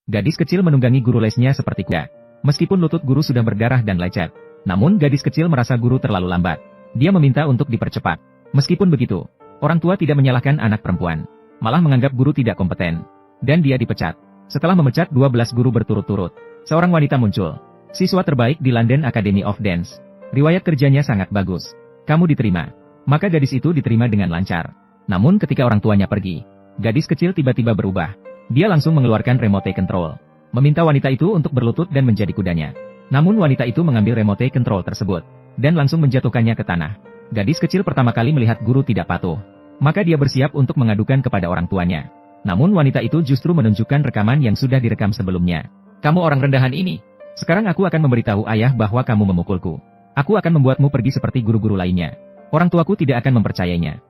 Gadis kecil menunggangi guru lesnya seperti kuda. Meskipun lutut guru sudah berdarah dan lecet, namun gadis kecil merasa guru terlalu lambat. Dia meminta untuk dipercepat. Meskipun begitu, orang tua tidak menyalahkan anak perempuan, malah menganggap guru tidak kompeten. Dan dia dipecat. Setelah memecat 12 guru berturut-turut, seorang wanita muncul. Siswa terbaik di London Academy of Dance. Riwayat kerjanya sangat bagus. Kamu diterima. Maka gadis itu diterima dengan lancar. Namun ketika orang tuanya pergi, gadis kecil tiba-tiba berubah. Dia langsung mengeluarkan remote control. Meminta wanita itu untuk berlutut dan menjadi kudanya. Namun wanita itu mengambil remote control tersebut, dan langsung menjatuhkannya ke tanah. Gadis kecil pertama kali melihat guru tidak patuh. Maka dia bersiap untuk mengadukan kepada orang tuanya. Namun wanita itu justru menunjukkan rekaman yang sudah direkam sebelumnya. Kamu orang rendahan ini. Sekarang aku akan memberitahu ayah bahwa kamu memukulku. Aku akan membuatmu pergi seperti guru-guru lainnya. Orang tuaku tidak akan mempercayainya.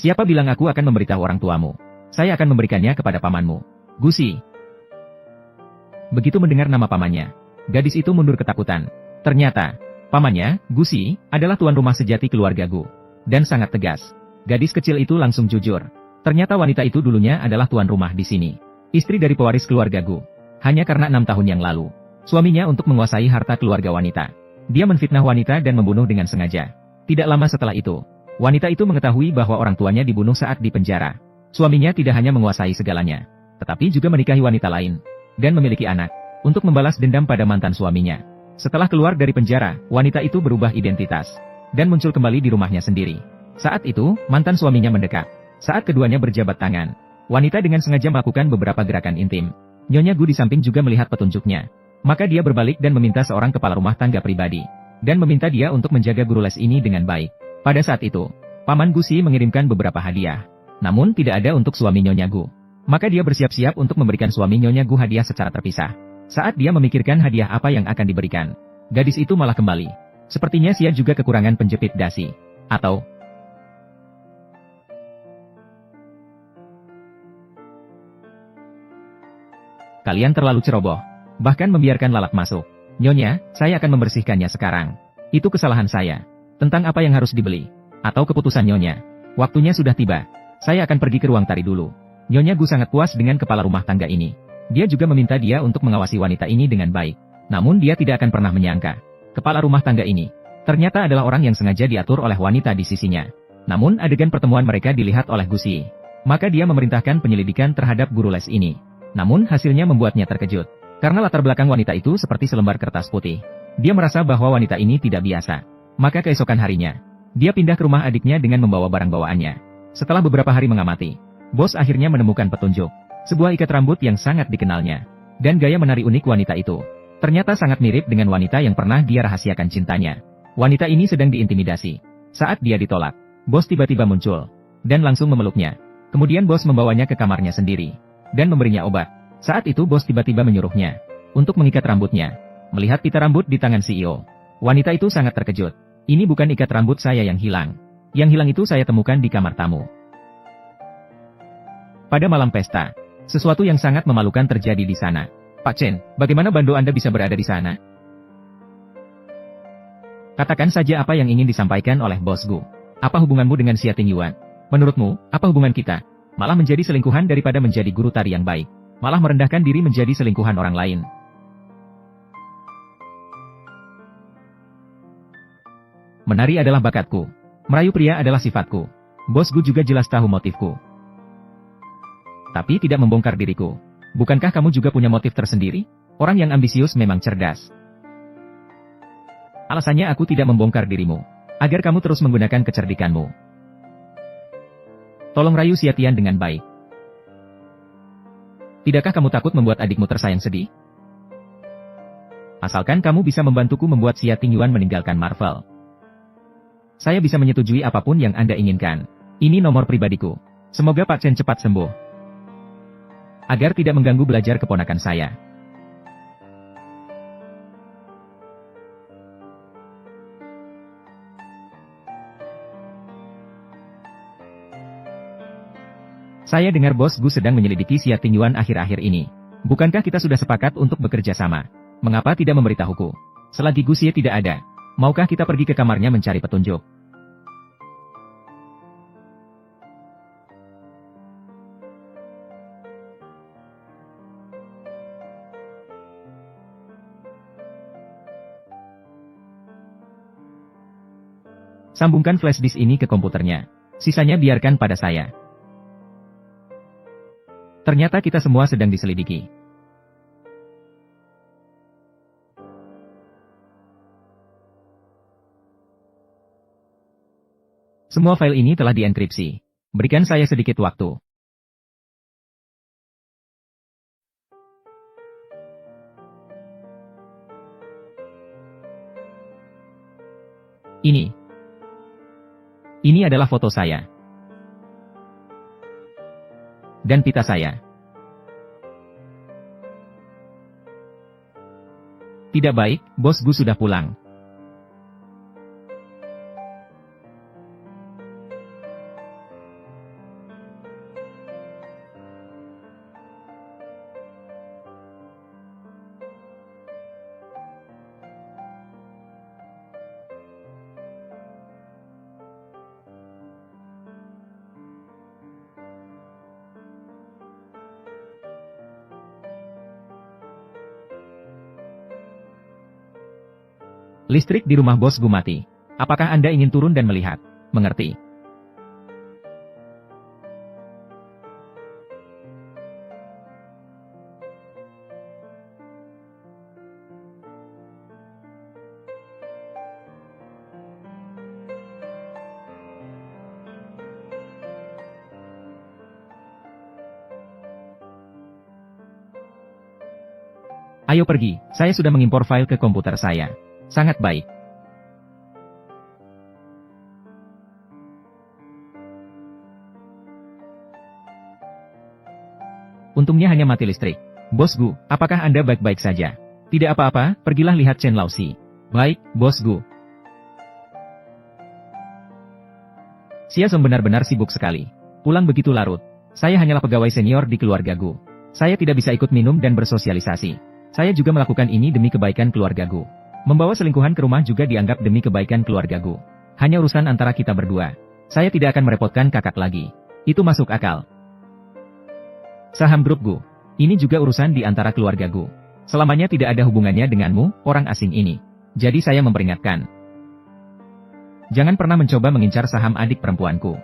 Siapa bilang aku akan memberitahu orang tuamu? Saya akan memberikannya kepada pamanmu. Gusi. Begitu mendengar nama pamannya, gadis itu mundur ketakutan. Ternyata, pamannya, Gusi, adalah tuan rumah sejati keluarga Gu. Dan sangat tegas. Gadis kecil itu langsung jujur. Ternyata wanita itu dulunya adalah tuan rumah di sini. Istri dari pewaris keluarga Gu. Hanya karena 6 tahun yang lalu, suaminya untuk menguasai harta keluarga wanita. Dia menfitnah wanita dan membunuh dengan sengaja. Tidak lama setelah itu, wanita itu mengetahui bahwa orang tuanya dibunuh saat di penjara. Suaminya tidak hanya menguasai segalanya, tetapi juga menikahi wanita lain, dan memiliki anak, untuk membalas dendam pada mantan suaminya. Setelah keluar dari penjara, wanita itu berubah identitas, dan muncul kembali di rumahnya sendiri. Saat itu, mantan suaminya mendekat. Saat keduanya berjabat tangan, wanita dengan sengaja melakukan beberapa gerakan intim. Nyonya Gu di samping juga melihat petunjuknya. Maka dia berbalik dan meminta seorang kepala rumah tangga pribadi, dan meminta dia untuk menjaga guru les ini dengan baik. Pada saat itu, Paman Gusi mengirimkan beberapa hadiah. Namun tidak ada untuk suami Nyonya Gu. Maka dia bersiap-siap untuk memberikan suami Nyonya Gu hadiah secara terpisah. Saat dia memikirkan hadiah apa yang akan diberikan, gadis itu malah kembali. Sepertinya dia juga kekurangan penjepit dasi. Atau kalian terlalu ceroboh, bahkan membiarkan lalat masuk. Nyonya, saya akan membersihkannya sekarang. Itu kesalahan saya. Tentang apa yang harus dibeli, atau keputusan Nyonya, waktunya sudah tiba. Saya akan pergi ke ruang tari dulu. Nyonya Gu sangat puas dengan kepala rumah tangga ini. Dia juga meminta dia untuk mengawasi wanita ini dengan baik. Namun dia tidak akan pernah menyangka, kepala rumah tangga ini ternyata adalah orang yang sengaja diatur oleh wanita di sisinya. Namun adegan pertemuan mereka dilihat oleh Gusi. Maka dia memerintahkan penyelidikan terhadap guru les ini. Namun hasilnya membuatnya terkejut. Karena latar belakang wanita itu seperti selembar kertas putih. Dia merasa bahwa wanita ini tidak biasa. Maka keesokan harinya, dia pindah ke rumah adiknya dengan membawa barang bawaannya. Setelah beberapa hari mengamati, bos akhirnya menemukan petunjuk. Sebuah ikat rambut yang sangat dikenalnya. Dan gaya menari unik wanita itu ternyata sangat mirip dengan wanita yang pernah dia rahasiakan cintanya. Wanita ini sedang diintimidasi. Saat dia ditolak, bos tiba-tiba muncul dan langsung memeluknya. Kemudian bos membawanya ke kamarnya sendiri dan memberinya obat. Saat itu bos tiba-tiba menyuruhnya untuk mengikat rambutnya. Melihat pita rambut di tangan CEO, wanita itu sangat terkejut. Ini bukan ikat rambut saya yang hilang. Yang hilang itu saya temukan di kamar tamu. Pada malam pesta, sesuatu yang sangat memalukan terjadi di sana. Pak Chen, bagaimana bando Anda bisa berada di sana? Katakan saja apa yang ingin disampaikan oleh Bos Gu. Apa hubunganmu dengan Xia Tingyuan? Menurutmu, apa hubungan kita? Malah menjadi selingkuhan daripada menjadi guru tari yang baik. Malah merendahkan diri menjadi selingkuhan orang lain. Menari adalah bakatku. Merayu pria adalah sifatku. Bos Gu juga jelas tahu motifku. Tapi tidak membongkar diriku. Bukankah kamu juga punya motif tersendiri? Orang yang ambisius memang cerdas. Alasannya aku tidak membongkar dirimu, agar kamu terus menggunakan kecerdikanmu. Tolong rayu Xia Tian dengan baik. Tidakkah kamu takut membuat adikmu tersayang sedih? Asalkan kamu bisa membantuku membuat Xia Tingyuan meninggalkan Marvel. Saya bisa menyetujui apapun yang Anda inginkan. Ini nomor pribadiku. Semoga Pak Chen cepat sembuh. Agar tidak mengganggu belajar keponakan saya. Saya dengar Bos Gu sedang menyelidiki Xia Tingyuan akhir-akhir ini. Bukankah kita sudah sepakat untuk bekerja sama? Mengapa tidak memberitahuku? Selagi Gu Xie tidak ada, maukah kita pergi ke kamarnya mencari petunjuk? Sambungkan flash disk ini ke komputernya. Sisanya biarkan pada saya. Ternyata kita semua sedang diselidiki. Semua file ini telah dienkripsi. Berikan saya sedikit waktu. Ini adalah foto saya. Dan pita saya. Tidak baik, Bos Gu sudah pulang. Listrik di rumah Bos Gu mati. Apakah Anda ingin turun dan melihat? Mengerti? Ayo pergi, saya sudah mengimpor file ke komputer saya. Sangat baik. Untungnya hanya mati listrik. Bos Gu, apakah Anda baik-baik saja? Tidak apa-apa, pergilah lihat Chen Laoxi. Baik, Bos Gu. Xia Song benar-benar sibuk sekali. Pulang begitu larut. Saya hanyalah pegawai senior di keluarga Gu. Saya tidak bisa ikut minum dan bersosialisasi. Saya juga melakukan ini demi kebaikan keluarga Gu. Membawa selingkuhan ke rumah juga dianggap demi kebaikan keluarga Gu. Hanya urusan antara kita berdua. Saya tidak akan merepotkan kakak lagi. Itu masuk akal. Saham grup Gu. Ini juga urusan di antara keluarga Gu. Selamanya tidak ada hubungannya denganmu, orang asing ini. Jadi saya memperingatkan. Jangan pernah mencoba mengincar saham adik perempuanku.